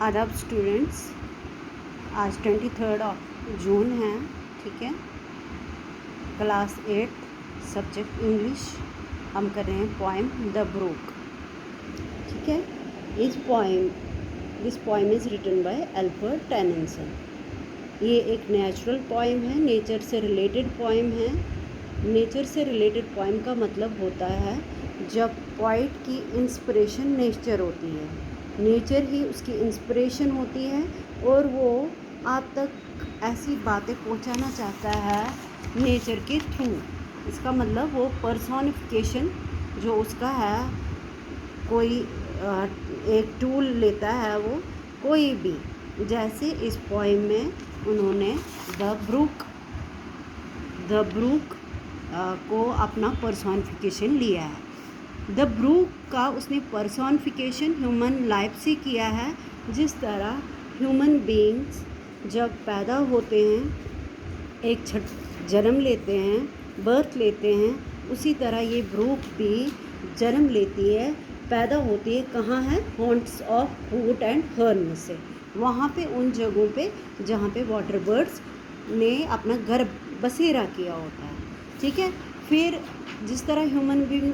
आदाब स्टूडेंट्स, आज 23 जून है। ठीक है, क्लास 8 सब्जेक्ट इंग्लिश हम कर रहे हैं पोएम द ब्रूक। ठीक है, this poem is written by Alfred Tennyson. ये एक नेचुरल पोएम है, नेचर से रिलेटेड पोएम है। नेचर से रिलेटेड पोएम का मतलब होता है जब पोइट की इंस्पिरेशन नेचर होती है, नेचर ही उसकी इंस्पिरेशन होती है और वो आप तक ऐसी बातें पहुंचाना चाहता है नेचर के थ्रू। इसका मतलब वो पर्सोनिफिकेशन जो उसका है, कोई एक टूल लेता है वो कोई भी, जैसे इस पोएम में उन्होंने द ब्रूक को अपना पर्सोनिफिकेशन लिया है। द ब्रूक का उसने पर्सोनिफिकेशन ह्यूमन लाइफ से किया है। जिस तरह ह्यूमन बीइंग्स जब पैदा होते हैं, एक जन्म लेते हैं, बर्थ लेते हैं, उसी तरह ये ब्रूक भी जन्म लेती है, पैदा होती है। कहाँ है? हॉन्ट्स ऑफ हूट एंड हर्न से, वहाँ पे उन जगहों पे जहाँ पे वाटर बर्ड्स ने अपना घर बसेरा किया होता है। ठीक है, फिर जिस तरह ह्यूमन बीइंग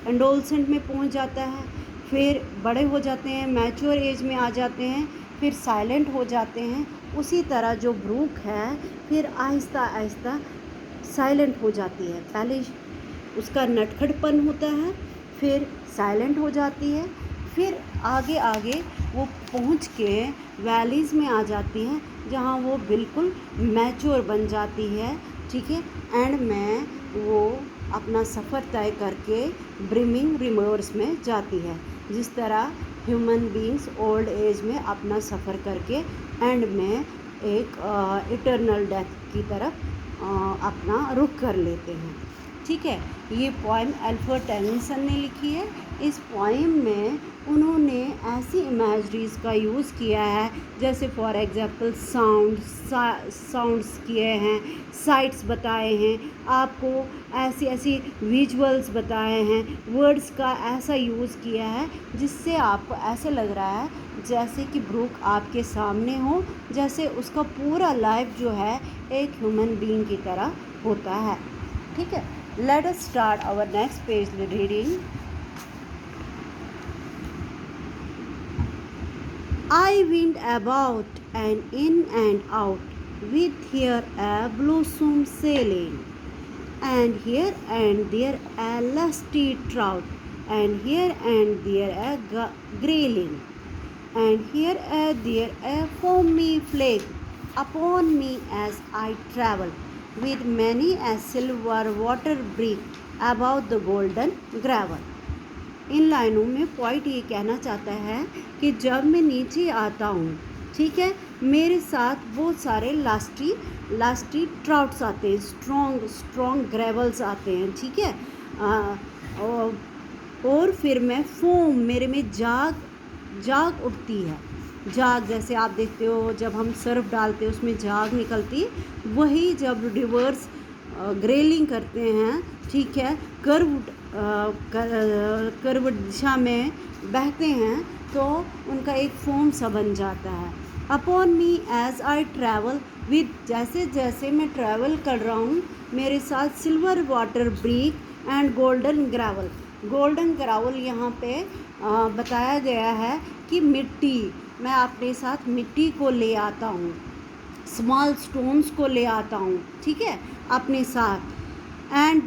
एडोलसेंट में पहुंच जाता है, फिर बड़े हो जाते हैं, मैच्योर एज में आ जाते हैं, फिर साइलेंट हो जाते हैं, उसी तरह जो ब्रूक है फिर आहिस्ता आहिस्ता साइलेंट हो जाती है। पहले उसका नटखटपन होता है, फिर साइलेंट हो जाती है, फिर आगे आगे वो पहुंच के वैलीज़ में आ जाती है जहां वो बिल्कुल मैच्योर बन जाती है। ठीक है, एंड में वो अपना सफ़र तय करके ब्रिमिंग रिवर्स में जाती है। जिस तरह ह्यूमन बीइंग्स ओल्ड एज में अपना सफ़र करके एंड में एक इटर्नल डेथ की तरफ अपना रुख कर लेते हैं। ठीक है, ये पोएम अल्फ्रेड टेनिसन ने लिखी है। इस पोएम में उन्होंने ऐसी इमेजरीज़ का यूज़ किया है, जैसे फॉर एग्जांपल साउंड्स किए हैं, साइट्स बताए हैं, आपको ऐसी ऐसी विजुअल्स बताए हैं, वर्ड्स का ऐसा यूज़ किया है जिससे आपको ऐसे लग रहा है जैसे कि ब्रूक आपके सामने हो, जैसे उसका पूरा लाइफ जो है एक ह्यूमन बीइंग की तरह होता है। ठीक है, let us start our next page reading. I went about and in and out, with here a blossom sailing, and here and there a lusty trout, and here and there a grayling, and here and there a foamy flake upon me as I travel, with many a silver water break above the golden gravel. इन लाइनों में point ये कहना चाहता है कि जब मैं नीचे आता हूँ, ठीक है, मेरे साथ बहुत सारे लास्टी ट्राउट्स आते हैं, स्ट्रॉन्ग ग्रेवल्स आते हैं। ठीक है, और फिर मैं फोम, मेरे में जाग उठती है। जाग जैसे आप देखते हो जब हम सर्फ डालते हैं उसमें जाग निकलती है, वही जब रिवर्स ग्रेलिंग करते हैं, ठीक है, कर्व दिशा में बहते हैं तो उनका एक फोम सा बन जाता है। Upon me as I travel, with जैसे जैसे मैं ट्रैवल कर रहा हूँ, मेरे साथ silver water break and golden gravel. Golden gravel यहाँ पे बताया गया है कि मिट्टी, मैं अपने साथ मिट्टी को ले आता हूँ, स्मॉल स्टोन्स को ले आता हूँ, ठीक है, अपने साथ, and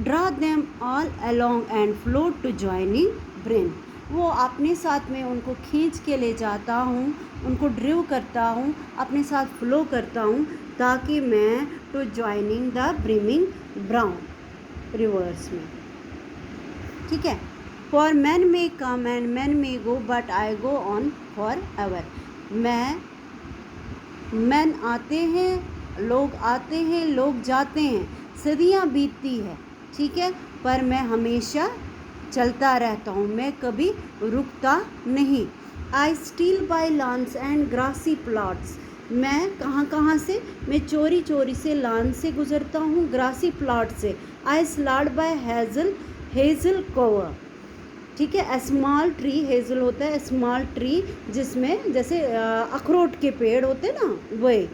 draw them all along and float to joining brim. वो अपने साथ में उनको खींच के ले जाता हूँ, उनको ड्रिव करता हूँ, अपने साथ फ्लो करता हूँ, ताकि मैं to joining the brimming brown rivers में। ठीक है, for men may come and men may go but I go on forever. Men आते हैं, लोग जाते हैं, सदियाँ बीतती है, ठीक है, पर मैं हमेशा चलता रहता हूँ, मैं कभी रुकता नहीं। I steal by lawns and grassy plots. मैं कहाँ से? मैं चोरी से लॉन से गुजरता हूँ, ग्रासी प्लॉट से। आई स्लाड बाय हेजल कोवर। ठीक है। स्मॉल ट्री, हेज़ल होता है स्मॉल ट्री, जिसमें जैसे अखरोट के पेड़ होते हैं ना, वही।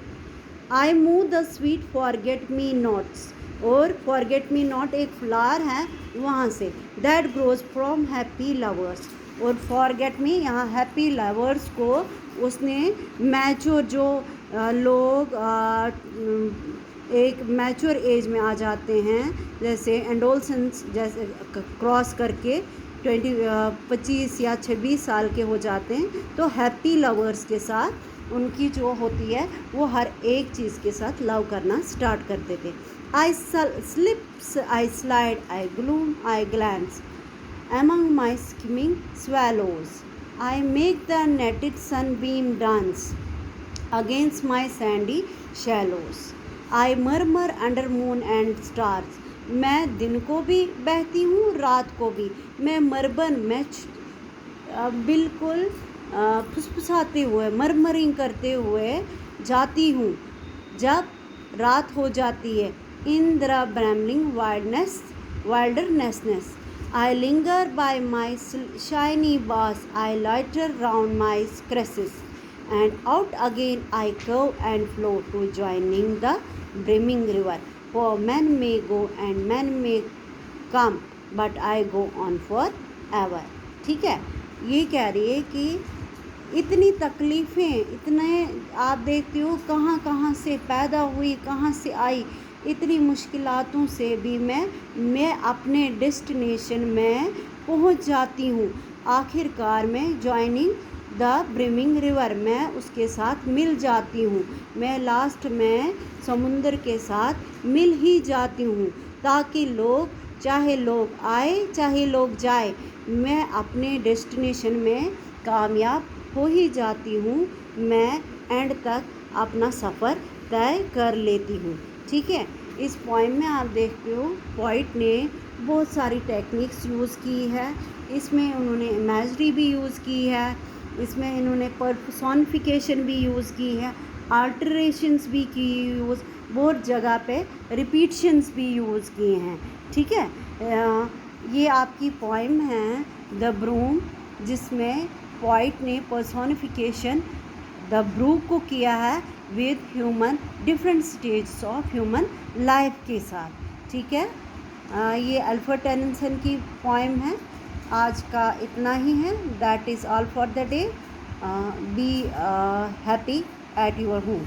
I move the sweet forget me nots, और फॉरगेट मी नॉट एक फ्लावर है वहाँ से, that grows from happy lovers. और फॉरगेट मी यहाँ हैप्पी लवर्स को उसने मैच्योर जो लोग एक मैच्योर एज में आ जाते हैं, जैसे एंडोलसेंस जैसे क्रॉस करके 25 या 26 साल के हो जाते हैं, तो हैप्पी लवर्स के साथ उनकी जो होती है वो हर एक चीज़ के साथ लव करना स्टार्ट कर देते। I slips, I slide, I gloom, I glance among my skimming swallows. I make the netted sunbeam dance against my sandy shallows. I murmur under moon and stars. मैं दिन को भी बहती हूँ, रात को भी। मैं मरबन, मैं बिल्कुल फुसफुसाते हुए, मरमरिंग करते हुए जाती हूँ जब रात हो जाती है। In the brambling wilderness, I linger by my shiny bars, I loiter round my cresses, and out again I curve and flow to joining the brimming river. For men may go and men may come, but I go on forever. ठीक है, ये कह रही है कि इतनी तकलीफ़ें, इतने आप देखते हो कहाँ कहाँ से पैदा हुई, कहाँ से आई, इतनी मुश्किलातों से भी मैं अपने डेस्टिनेशन में पहुंच जाती हूँ। आखिरकार मैं जॉइनिंग द ब्रिमिंग रिवर, मैं उसके साथ मिल जाती हूँ। मैं लास्ट में समुंदर के साथ मिल ही जाती हूँ, ताकि लोग, चाहे लोग आए चाहे लोग जाए, मैं अपने डेस्टिनेशन में कामयाब हो ही जाती हूँ। मैं एंड तक अपना सफ़र तय कर लेती हूँ। ठीक है, इस पोइम में आप देखते हो पोइट ने बहुत सारी टेक्निक्स यूज़ की है। इसमें उन्होंने इमेजरी भी यूज़ की है, इसमें इन्होंने पर्सोनिफिकेशन भी यूज़ की है, अल्टरेशंस भी की यूज़, बहुत जगह पे रिपीटिशंस भी यूज़ किए हैं। ठीक है, ये आपकी पोइम है द ब्रूम, जिसमें पोइट ने पर्सोनिफिकेशन द ब्रू को किया है with human, different stage of human life के साथ। ठीक है, ये अल्फ्रेड टेनिसन की पोइम है। आज का इतना ही है। That is all for the day. Be happy at your home.